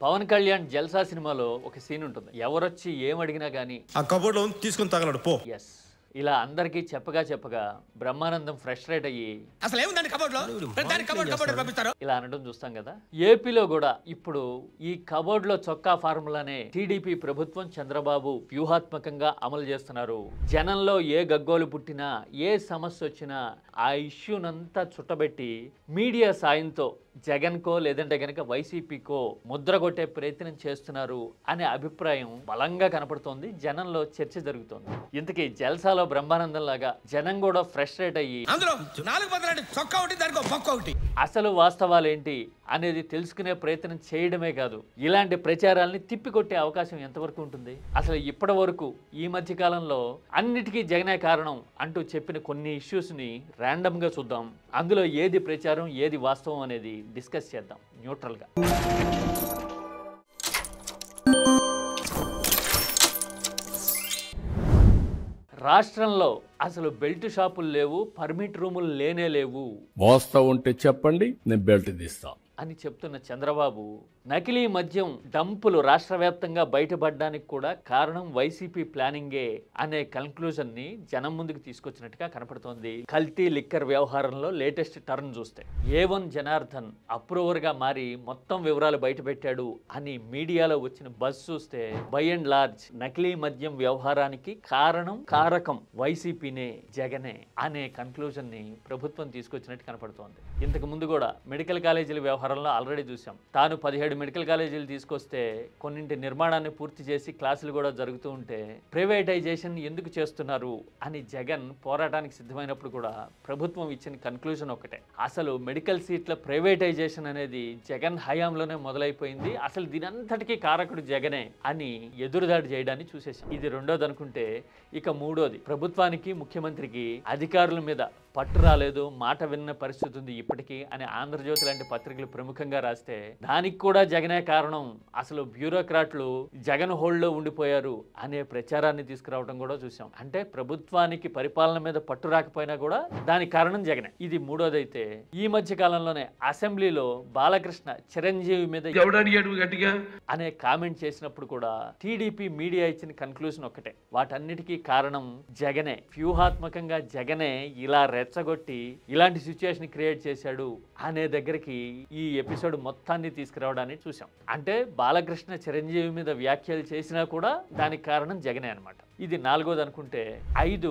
పవన్ కళ్యాణ్ జల్సా సినిమాలో ఒక సీన్ ఉంటుంది. ఎవరొచ్చి ఏమడిగినా గానీ ఆ కబోర్డ్ లో తీసుకొని తగలడు పో. ఎస్ ఇలా అందరికీ చెప్పగా బ్రహ్మానందం ఫ్రస్ట్రేట్ అయ్యి అసలు ఏముందండి కబోర్డ్ లో పంపిస్తారు ఇలా అనడం చూస్తాం కదా. ఏపీలో కూడా ఇప్పుడు ఈ కబోర్డ్ లో చొక్కా ఫార్ములానే టీడీపీ ప్రభుత్వం చంద్రబాబు వ్యూహాత్మకంగా అమలు చేస్తున్నారు. జనంలో ఏ గగ్గోలు పుట్టినా ఏ సమస్య వచ్చినా ఆ ఇష్యూనంతా చుట్టబెట్టి మీడియా సాయంతో జగన్కో లేదంటే గనక వైసీపీకో ముద్ర కొట్టే ప్రయత్నం చేస్తున్నారు అనే అభిప్రాయం బలంగా కనపడుతోంది. జనంలో చర్చ జరుగుతోంది. ఇంతకీ జల్సాలో బ్రహ్మానందం లాగా జనం కూడా ఫ్రస్ట్రేట్ అయ్యి అసలు వాస్తవాలేంటి అనేది తెలుసుకునే ప్రయత్నం చేయడమే కాదు, ఇలాంటి ప్రచారాల్ని తిప్పికొట్టే అవకాశం ఎంతవరకు ఉంటుంది? అసలు ఇప్పటి వరకు ఈ మధ్య కాలంలో అన్నిటికీ జగనే కారణం అంటూ చెప్పిన కొన్ని ఇష్యూస్ ని ర్యాండమ్ గా చూద్దాం. అందులో ఏది ప్రచారం ఏది వాస్తవం అనేది డిస్కస్ చేద్దాం న్యూట్రల్ గా. రాష్ట్రంలో అసలు బెల్ట్ షాపులు లేవు, పర్మిట్ రూములు లేనే లేవు. వాస్తవం ఉంటే చెప్పండి, నేను బెల్ట్ తీస్తా అని చెప్తున్న చంద్రబాబు నకిలీ మద్యం డంపులు రాష్ట్ర వ్యాప్తంగా బయటపడడానికి కూడా కారణం వైసీపీ ప్లానింగే అనే కన్క్లూజన్ ని జనం ముందుకు తీసుకొచ్చినట్టుగా కనపడుతోంది. కల్తీ లిక్కర్ వ్యవహారంలో లేటెస్ట్ టర్న్ చూస్తే A1 జనార్దన్ అప్రూవర్ గా మారి మొత్తం వివరాలు బయటపెట్టాడు అని మీడియాలో వచ్చిన బజ్ చూస్తే బై అండ్ లార్జ్ నకిలీ మద్యం వ్యవహారానికి కారకం వైసీపీనే, జగనే అనే కన్క్లూజన్ ని ప్రభుత్వం తీసుకొచ్చినట్టు కనపడుతోంది. ఇంతకు ముందు కూడా మెడికల్ కాలేజీల వ్యవహారంలో ఆల్రెడీ చూసాం. తాను 17 మెడికల్ కాలేజీలు తీసుకొస్తే కొన్నింటి నిర్మాణాన్ని పూర్తి చేసి క్లాసులు కూడా జరుగుతూ ఉంటే ప్రైవేటైజేషన్ ఎందుకు చేస్తున్నారు అని జగన్ పోరాటానికి సిద్ధమైనప్పుడు కూడా ప్రభుత్వం ఇచ్చిన కన్క్లూజన్ ఒకటే, అసలు మెడికల్ సీట్ల ప్రైవేటైజేషన్ అనేది జగన్ హయాంలోనే మొదలైపోయింది, అసలు దీనంతటికీ కారకుడు జగనే అని ఎదురుదాడి చేయడాన్ని చూసేసాం. ఇది రెండోది అనుకుంటే ఇక మూడోది, ప్రభుత్వానికి ముఖ్యమంత్రికి అధికారుల మీద పట్టు రాలేదు, మాట విన్న పరిస్థితి ఉంది ఇప్పటికీ అని ఆంధ్రజ్యోతి లాంటి పత్రికలు ప్రముఖంగా రాస్తే దానికి కూడా జగనే కారణం, అసలు బ్యూరోక్రాట్లు జగన్ హోల్డ్లో ఉండిపోయారు అనే ప్రచారాన్ని తీసుకురావడం కూడా చూసాం. అంటే ప్రభుత్వానికి పరిపాలన మీద పట్టు రాకపోయినా కూడా దానికి కారణం జగనే. ఇది మూడోదైతే ఈ మధ్య కాలంలోనే అసెంబ్లీలో బాలకృష్ణ చిరంజీవి మీద అనే కామెంట్ చేసినప్పుడు కూడా టీడీపీ మీడియా ఇచ్చిన కన్క్లూజన్ ఒకటే, వాటన్నిటికీ కారణం జగనే, వ్యూహాత్మకంగా జగనే ఇలా రెచ్చగొట్టి ఇలాంటి సిచ్యుయేషన్ క్రియేట్ చేశాడు అనే దగ్గరికి ఈ ఎపిసోడ్ మొత్తాన్ని తీసుకురావడాన్ని చూసాం. అంటే బాలకృష్ణ చిరంజీవి మీద వ్యాఖ్యలు చేసినా కూడా దానికి కారణం జగనే అనమాట. ఇది నాలుగోది అనుకుంటే 5,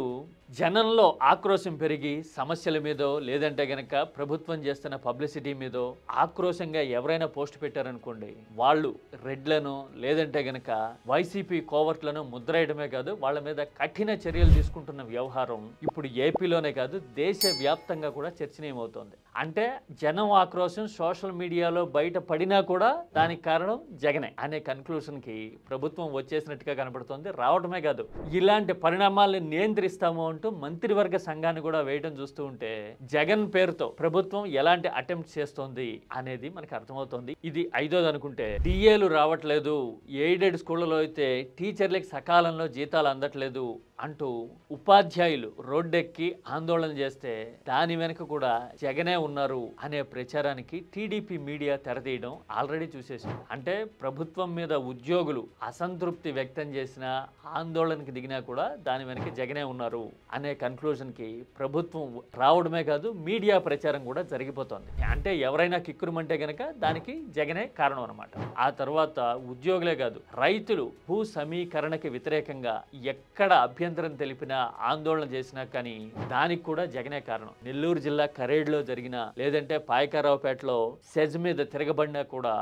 జనంలో ఆక్రోశం పెరిగి సమస్యల మీదో లేదంటే గనక ప్రభుత్వం చేస్తున్న పబ్లిసిటీ మీదో ఆక్రోశంగా ఎవరైనా పోస్ట్ పెట్టారనుకోండి, వాళ్ళు రెడ్లను లేదంటే గనక వైసీపీ కోవర్ట్లను ముద్రేయడమే కాదు వాళ్ళ మీద కఠిన చర్యలు తీసుకుంటున్న వ్యవహారం ఇప్పుడు ఏపీలోనే కాదు దేశ వ్యాప్తంగా కూడా చర్చనీయమవుతోంది. అంటే జనం ఆక్రోశం సోషల్ మీడియాలో బయట పడినా కూడా దానికి కారణం జగనే అనే కన్క్లూజన్ కి ప్రభుత్వం వచ్చేసినట్టుగా కనబడుతోంది. రావడమే కాదు ఇలాంటి పరిణామాలను నియంత్రిస్తాము అంటూ మంత్రివర్గ సంఘాన్ని కూడా వేయడం చూస్తూ ఉంటే జగన్ పేరుతో ప్రభుత్వం ఎలాంటి అటెంప్ట్ చేస్తోంది అనేది మనకు అర్థమవుతోంది. ఇది 5ోది అనుకుంటే డిఏలు రావట్లేదు, ఎయిడెడ్ స్కూళ్ళలో అయితే టీచర్లకి సకాలంలో జీతాలు అందట్లేదు అంటూ ఉపాధ్యాయులు రోడ్డెక్కి ఆందోళన చేస్తే దాని వెనుక కూడా జగనే ఉన్నారు అనే ప్రచారానికి టీడీపీ మీడియా తెరతీయడం ఆల్రెడీ చూసేసాం. అంటే ప్రభుత్వం మీద ఉద్యోగులు అసంతృప్తి వ్యక్తం చేసినా ఆందోళనకి దిగినా కూడా దాని వెనక జగనే ఉన్నారు అనే కన్క్లూజన్ కి ప్రభుత్వం రావడమే కాదు మీడియా ప్రచారం కూడా జరిగిపోతోంది. అంటే ఎవరైనా కిక్కురుమంటే గనక దానికి జగనే కారణం అనమాట. ఆ తర్వాత ఉద్యోగులే కాదు రైతులు భూ సమీకరణకి వ్యతిరేకంగా ఎక్కడ అభ్యంతరం తెలిపినా ఆందోళన చేసినా కానీ దానికి కూడా జగనే కారణం. నెల్లూరు జిల్లా కరేడ్లో జరిగిన లేదంటే పాయకారావుపేటలో సెజ్ మీద తిరగబడినా కూడా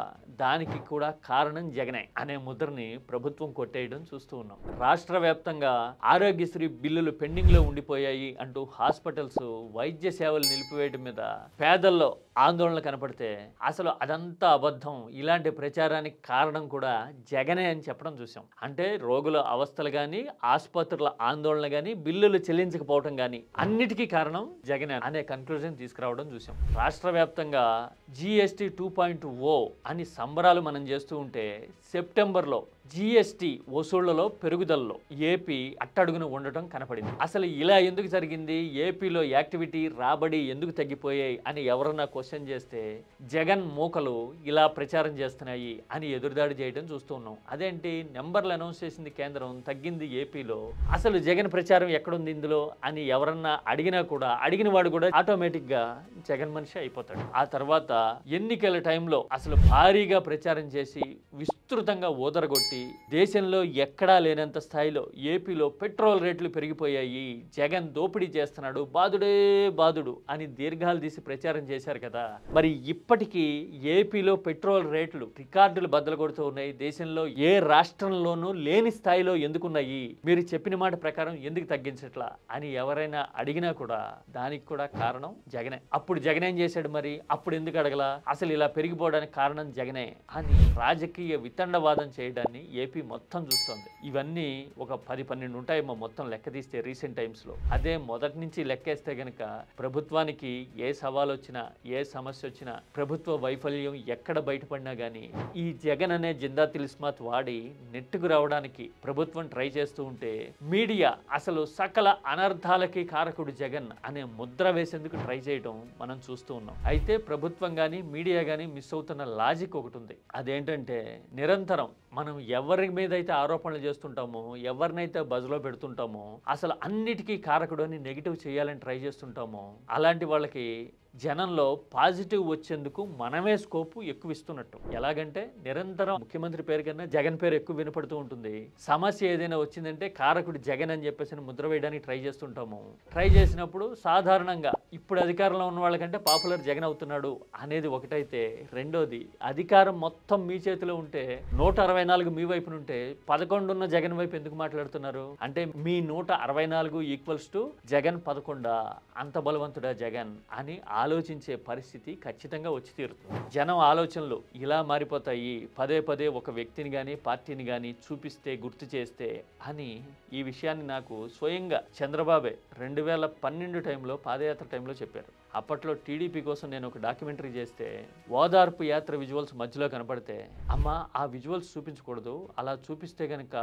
దానికి కూడా కారణం జగనే అనే ముద్రని ప్రభుత్వం కొట్టేయడం చూస్తూ ఉన్నాం. రాష్ట్ర వ్యాప్తంగా ఆరోగ్యశ్రీ బిల్లులు పెండింగ్ లో ఉండిపోయాయి అంటూ హాస్పిటల్స్ వైద్య సేవలు నిలిపివేయడం మీద పేదల్లో ఆందోళన కనపడితే అసలు అదంతా అబద్ధం, ఇలాంటి ప్రచారానికి కారణం కూడా జగనే అని చెప్పడం చూసాం. అంటే రోగుల అవస్థలు కానీ ఆసుపత్రుల ఆందోళన గాని, బిల్లులు చెల్లించకపోవడం గాని అన్నిటికీ కారణం జగన్ అనే కన్క్లూజన్ తీసుకురావడం చూసాం. రాష్ట్ర వ్యాప్తంగా GST 2.0 అని సంబరాలు మనం చేస్తూ ఉంటే సెప్టెంబర్లో GST వసూళ్లలో పెరుగుదలలో ఏపీ అట్టడుగున ఉండటం కనపడింది. అసలు ఇలా ఎందుకు జరిగింది, ఏపీలో యాక్టివిటీ రాబడి ఎందుకు తగ్గిపోయాయి అని ఎవరన్నా క్వశ్చన్ చేస్తే జగన్ మూకలు ఇలా ప్రచారం చేస్తున్నాయి అని ఎదురుదాడి చేయడం చూస్తూ ఉన్నాం. అదేంటి, నెంబర్లు అనౌన్స్ చేసింది కేంద్రం, తగ్గింది ఏపీలో, అసలు జగన్ ప్రచారం ఎక్కడుంది ఇందులో అని ఎవరన్నా అడిగినా కూడా అడిగిన వాడు కూడా ఆటోమేటిక్ గా జగన్ మనిషి అయిపోతాడు. ఆ తర్వాత ఎన్నికల టైంలో అసలు భారీగా ప్రచారం చేసి విస్తృతంగా ఊదరగొట్టి దేశంలో ఎక్కడా లేనంత స్థాయిలో ఏపీలో పెట్రోల్ రేట్లు పెరిగిపోయాయి, జగన్ దోపిడీ చేస్తున్నాడు, బాదుడే బాదుడు అని దీర్ఘాలు తీసి ప్రచారం చేశారు కదా. మరి ఇప్పటికీ ఏపీలో పెట్రోల్ రేట్లు రికార్డులు బద్దలు కొడుతూ ఉన్నాయి. దేశంలో ఏ రాష్ట్రంలోనూ లేని స్థాయిలో ఎందుకున్నాయి, మీరు చెప్పిన మాట ప్రకారం ఎందుకు తగ్గించట్లా అని ఎవరైనా అడిగినా కూడా దానికి కూడా కారణం జగనే. అప్పుడు జగన్ ఏం చేశాడు, మరి అప్పుడు ఎందుకు అడగలా, అసలు ఇలా పెరిగిపోవడానికి కారణం జగనే అని రాజకీయ వితండవాదం చేయడాన్ని ఏపీ మొత్తం చూస్తోంది. ఇవన్నీ ఒక 10-12 ఉంటాయేమో మొత్తం లెక్క తీస్తే రీసెంట్ టైమ్స్లో. అదే మొదటి నుంచి లెక్కేస్తే గనక ప్రభుత్వానికి ఏ సవాల్ వచ్చినా, ఏ సమస్య వచ్చినా, ప్రభుత్వ వైఫల్యం ఎక్కడ బయటపడినా కానీ ఈ జగన్ అనే జిందా తిలిస్మాత్ వాడి నెట్టుకు రావడానికి ప్రభుత్వం ట్రై చేస్తూ ఉంటే మీడియా అసలు సకల అనర్థాలకి కారకుడు జగన్ అనే ముద్ర వేసేందుకు ట్రై చేయడం మనం చూస్తూ ఉన్నాం. అయితే ప్రభుత్వం కానీ మీడియా కానీ మిస్ అవుతున్న లాజిక్ ఒకటి ఉంది. అదేంటంటే నిరంతరం మనం ఎవరి మీద అయితే ఆరోపణలు చేస్తుంటామో, ఎవరినైతే బజ్లో పెడుతుంటామో, అసలు అన్నిటికీ కారకుడు అని నెగిటివ్ చేయాలని ట్రై చేస్తుంటామో అలాంటి వాళ్ళకి జనంలో పాజిటివ్ వచ్చేందుకు మనమే స్కోపు ఎక్కువ ఇస్తున్నట్టు. ఎలాగంటే నిరంతరం ముఖ్యమంత్రి పేరు కన్నా జగన్ పేరు ఎక్కువ వినపడుతూ ఉంటుంది. సమస్య ఏదైనా వచ్చిందంటే కారకుడు జగన్ అని చెప్పేసి ముద్ర వేయడానికి ట్రై చేస్తుంటాము. ట్రై చేసినప్పుడు సాధారణంగా ఇప్పుడు అధికారంలో ఉన్న వాళ్ళకంటే పాపులర్ జగన్ అవుతున్నాడు అనేది ఒకటైతే, రెండోది అధికారం మొత్తం మీ చేతిలో ఉంటే 164 మీ వైపున ఉంటే 11 ఉన్న జగన్ వైపు ఎందుకు మాట్లాడుతున్నారు అంటే మీ 164 ఈక్వల్స్ టు జగన్ 11 అంత బలవంతుడా జగన్ అని ఆలోచించే పరిస్థితి ఖచ్చితంగా వచ్చి తీరుతుంది. జనం ఆలోచనలు ఇలా మారిపోతాయి పదే పదే ఒక వ్యక్తిని కానీ పార్టీని కానీ చూపిస్తే, గుర్తు చేస్తే అని ఈ విషయాన్ని నాకు స్వయంగా చంద్రబాబే 2012 టైంలో పాదయాత్ర టైంలో చెప్పారు. అప్పట్లో టీడీపీ కోసం నేను ఒక డాక్యుమెంటరీ చేస్తే ఓదార్పు యాత్ర విజువల్స్ మధ్యలో కనపడితే, అమ్మ ఆ విజువల్స్ చూపించకూడదు, అలా చూపిస్తే గనక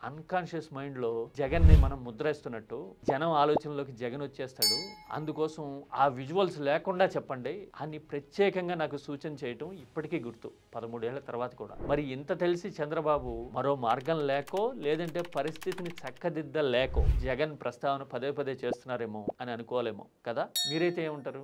అన్కాన్షియస్ మైండ్లో జగన్ని మనం ముద్రేస్తున్నట్టు, జనం ఆలోచనలోకి జగన్ వచ్చేస్తాడు, అందుకోసం ఆ విజువల్స్ లేకుండా చెప్పండి అని ప్రత్యేకంగా నాకు సూచన చేయటం ఇప్పటికీ గుర్తు 13 ఏళ్ల తర్వాత కూడా. మరి ఇంత తెలిసి చంద్రబాబు మరో మార్గం లేకో లేదంటే పరిస్థితిని చక్కదిద్దలేకో జగన్ ప్రస్తావన పదే పదే చేస్తున్నారేమో అని అనుకోలేమో కదా. మీరైతే ఏమంటారు?